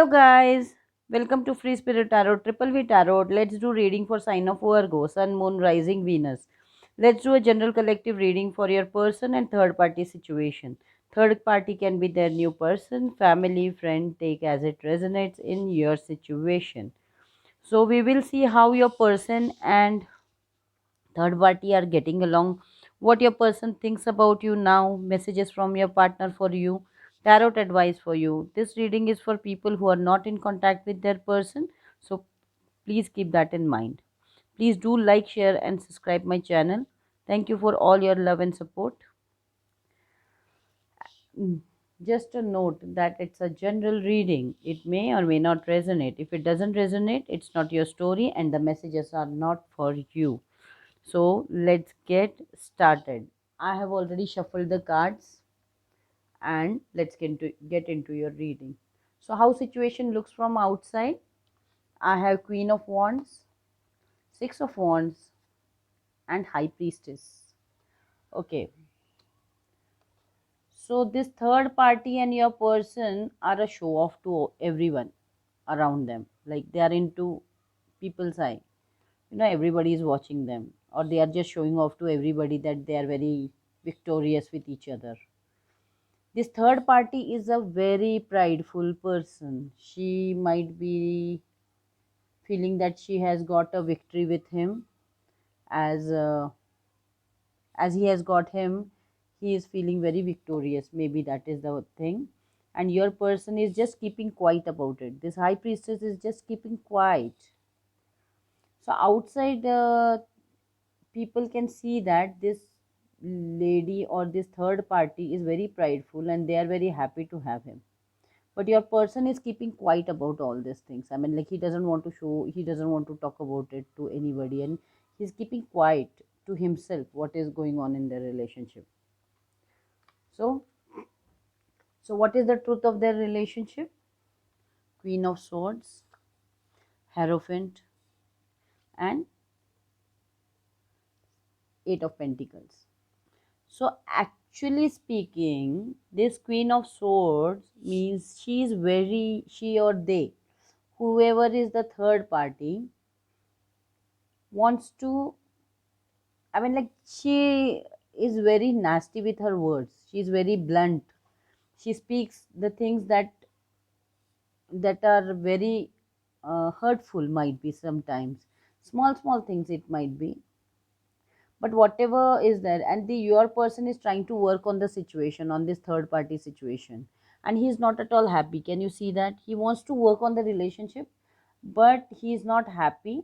Hello guys, welcome to Free Spirit Tarot, Triple V Tarot. Let's do reading for sign of Virgo, Sun, Moon, Rising, Venus. Let's do a general collective reading for your person and third party situation. Third party can be their new person, family, friend, take as it resonates in your situation. So we will see how your person and third party are getting along, what your person thinks about you now, messages from your partner for you, tarot advice for you. This reading is for people who are not in contact with their person, so please keep that in mind. Please do like, share and subscribe my channel. Thank you for all your love and support. Mm, just a note that it's a general reading. It may or may not resonate. If it doesn't resonate, it's not your story and the messages are not for you. So let's get started. I have already shuffled the cards and let's get into your reading. So how situation looks from outside? I have Queen of Wands, Six of Wands and High Priestess. Okay. So this third party and your person are a show off to everyone around them. Like they are into people's eye. Everybody is watching them or they are just showing off to everybody that they are very victorious with each other. This third party is a very prideful person. She might be feeling that she has got a victory with him. As uh, as he has got him, he is feeling very victorious. Maybe that is the thing. And your person is just keeping quiet about it. This high priestess is just keeping quiet. So outside, people can see that this lady or this third party is very prideful and they are very happy to have him, but your person is keeping quiet about all these things. I mean, like, he doesn't want to show, he doesn't want to talk about it to anybody, and he's keeping quiet to himself what is going on in their relationship. So so what is the truth of their relationship? Queen of Swords, Hierophant and Eight of Pentacles. So actually speaking, this Queen of Swords means she or they, whoever is the third party, wants to, I mean, like, she is very nasty with her words. She is very blunt. She speaks the things that are very hurtful, might be sometimes. Small things it might be, but whatever is there, and the your person is trying to work on the situation, on this third party situation, and he is not at all happy. Can you see that he wants to work on the relationship, but he is not happy?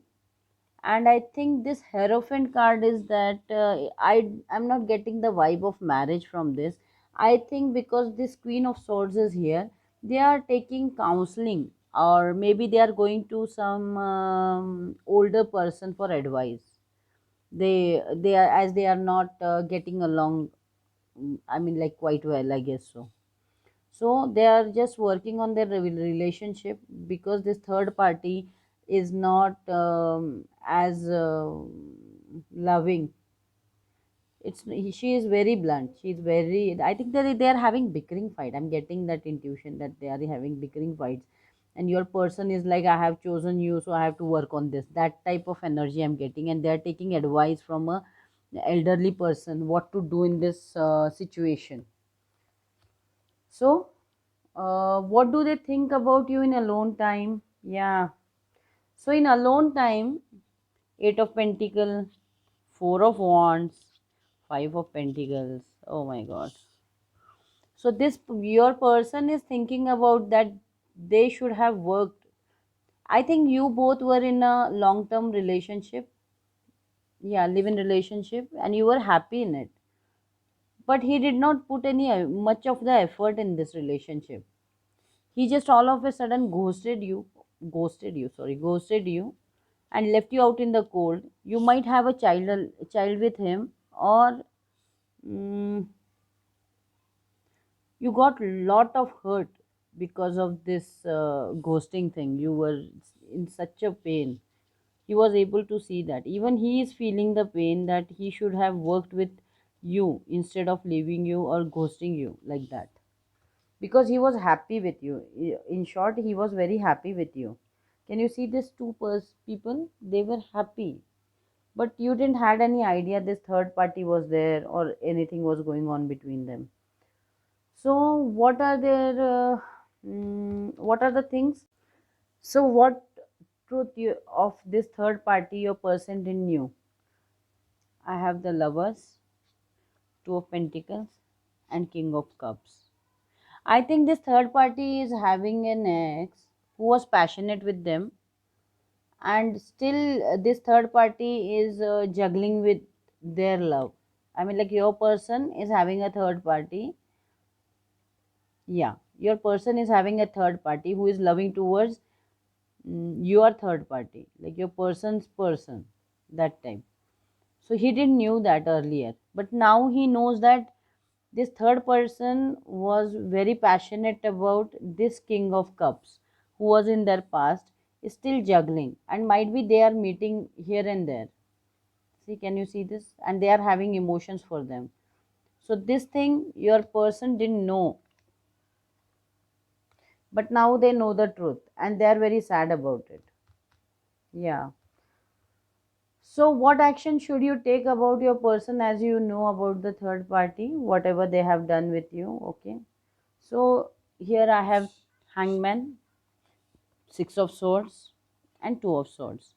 And I think this Hierophant card is that, I'm not getting the vibe of marriage from this. I think because this Queen of Swords is here, they are taking counseling, or maybe they are going to some older person for advice. They are, as they are not getting along, I mean, like, quite well, I guess so. So they are just working on their relationship, because this third party is not as loving. She is very blunt. She is very, I think they are having bickering fight. I'm getting that intuition that they are having bickering fights, and your person is like, I have chosen you, so I have to work on this. That type of energy I'm getting, and they are taking advice from a elderly person what to do in this situation. So what do they think about you in alone time? Yeah. So in alone time, Eight of Pentacles, Four of Wands, Five of Pentacles. Oh my God. So this, your person is thinking about that they should have worked. I think you both were in a long-term relationship. Yeah, live in relationship, and you were happy in it. But he did not put any much of the effort in this relationship. He just all of a sudden ghosted you and left you out in the cold. You might have a child with him, or mm, you got lot of hurt because of this ghosting thing. You were in such a pain. He was able to see that. Even he is feeling the pain that he should have worked with you instead of leaving you or ghosting you like that. because he was happy with you. In short, he was very happy with you. Can you see these two people? They were happy, but you didn't had any idea this third party was there or anything was going on between them. So what are the things? So what truth of this third party your person didn't knew? I have the lovers, two of pentacles, and king of cups. I think this third party is having an ex who was passionate with them, and still this third party is juggling with their love. I mean, like, your person is having a third party. Yeah, your person is having a third party who is loving towards your third party, like your person's person, that time. So he didn't knew that earlier, but now he knows that this third person was very passionate about this king of cups who was in their past, is still juggling, and might be they are meeting here and there. See, can you see this? And they are having emotions for them. So this thing your person didn't know, but now they know the truth and they are very sad about it. Yeah. So, what action should you take about your person as you know about the third party, whatever they have done with you? Okay. So, here I have Hangman, Six of Swords, and Two of Swords.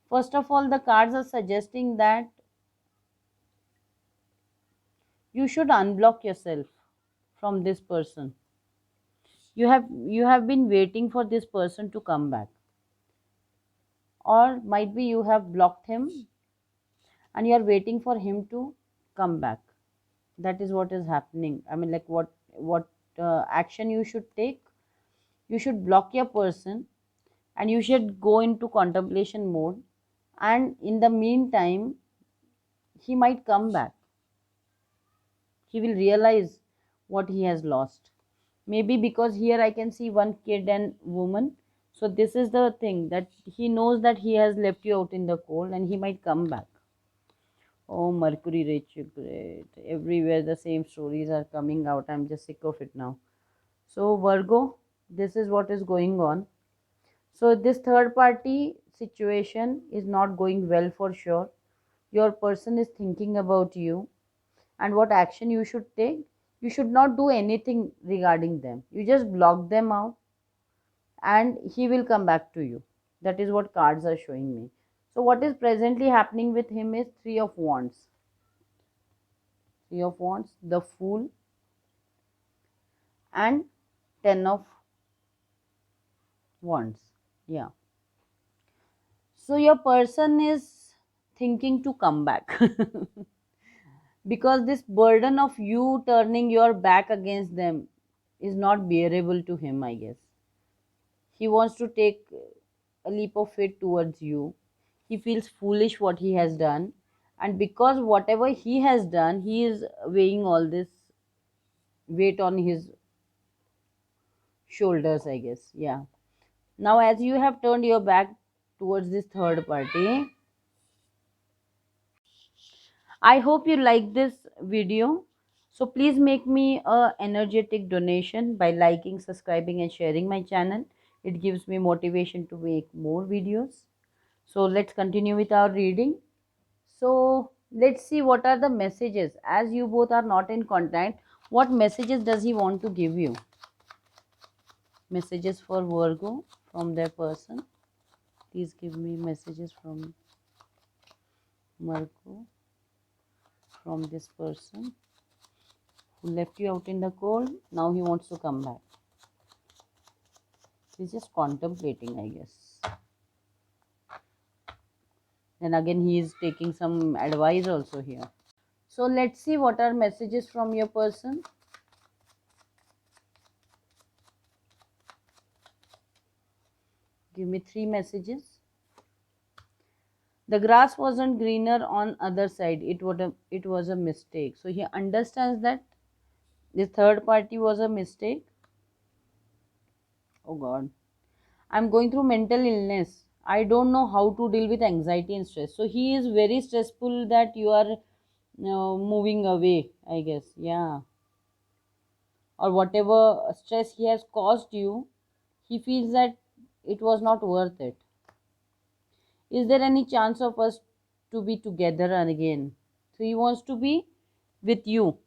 First of all, the cards are suggesting that you should unblock yourself from this person. You have been waiting for this person to come back, or might be you have blocked him and you are waiting for him to come back. That is what is happening. I mean, like, what action you should take? You should block your person and you should go into contemplation mode, and in the meantime he might come back. He will realize what he has lost, maybe because here I can see one kid and woman. So this is the thing, that he knows that he has left you out in the cold and he might come back. Oh, Mercury retrograde. Everywhere the same stories are coming out. I'm just sick of it now. So, Virgo, this is what is going on. So, this third party situation is not going well for sure. Your person is thinking about you and what action you should take. You should not do anything regarding them. You just block them out and he will come back to you. That is what cards are showing me. So, what is presently happening with him is Three of Wands. Three of Wands, the Fool, and Ten of Wands. Yeah. So your person is thinking to come back because this burden of you turning your back against them is not bearable to him, I guess. He wants to take a leap of faith towards you. He feels foolish what he has done, and because whatever he has done, he is weighing all this weight on his shoulders, I guess. Yeah. Now, as you have turned your back towards this third party, I hope you like this video. So please make me a energetic donation by liking, subscribing, and sharing my channel. It gives me motivation to make more videos. So let's continue with our reading. So let's see what are the messages. As you both are not in contact, what messages does he want to give you? Messages for Virgo from their person. Please give me messages from Virgo from this person who left you out in the cold. Now he wants to come back. He's just contemplating, I guess. Then again, he is taking some advice also here. So let's see what are messages from your person. Give me 3 messages. The grass wasn't greener on other side. It was a mistake. So he understands that the third party was a mistake. Oh God. I'm going through mental illness. I don't know how to deal with anxiety and stress. So he is very stressful that you are moving away, I guess. Yeah. or whatever stress he has caused you, he feels that it was not worth it. Is there any chance of us to be together again? So he wants to be with you.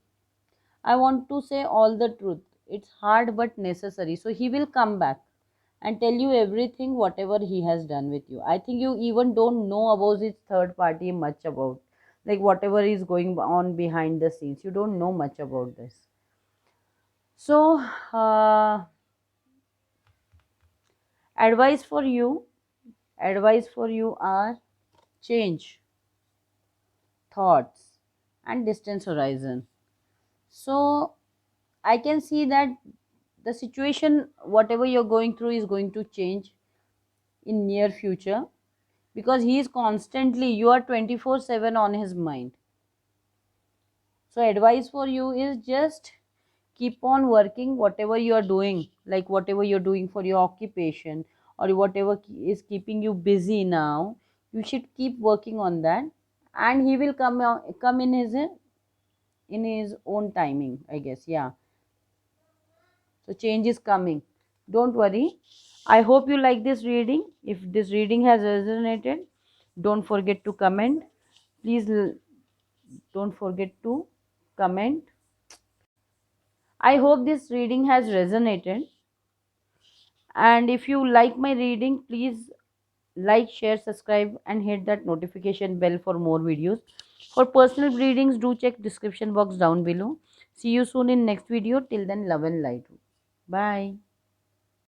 I want to say all the truth. It's hard but necessary. So he will come back and tell you everything, whatever he has done with you. I think you even don't know about his third party much about, like whatever is going on behind the scenes. You don't know much about this. So, advice for you, advice for you are change thoughts and distance horizon. So, I can see that the situation, whatever you're going through, is going to change in near future, because he is constantly, you are 24/7 on his mind. So advice for you is just keep on working whatever you are doing, like whatever you're doing for your occupation, or whatever is keeping you busy now, you should keep working on that, and he will come in his own timing, I guess. Yeah. So change is coming. Don't worry. I hope you like this reading. If this reading has resonated, don't forget to comment. Please don't forget to comment. I hope this reading has resonated. And if you like my reading, please like, share, subscribe, and hit that notification bell for more videos. For personal readings, do check description box down below. See you soon in next video. Till then, love and light. Bye.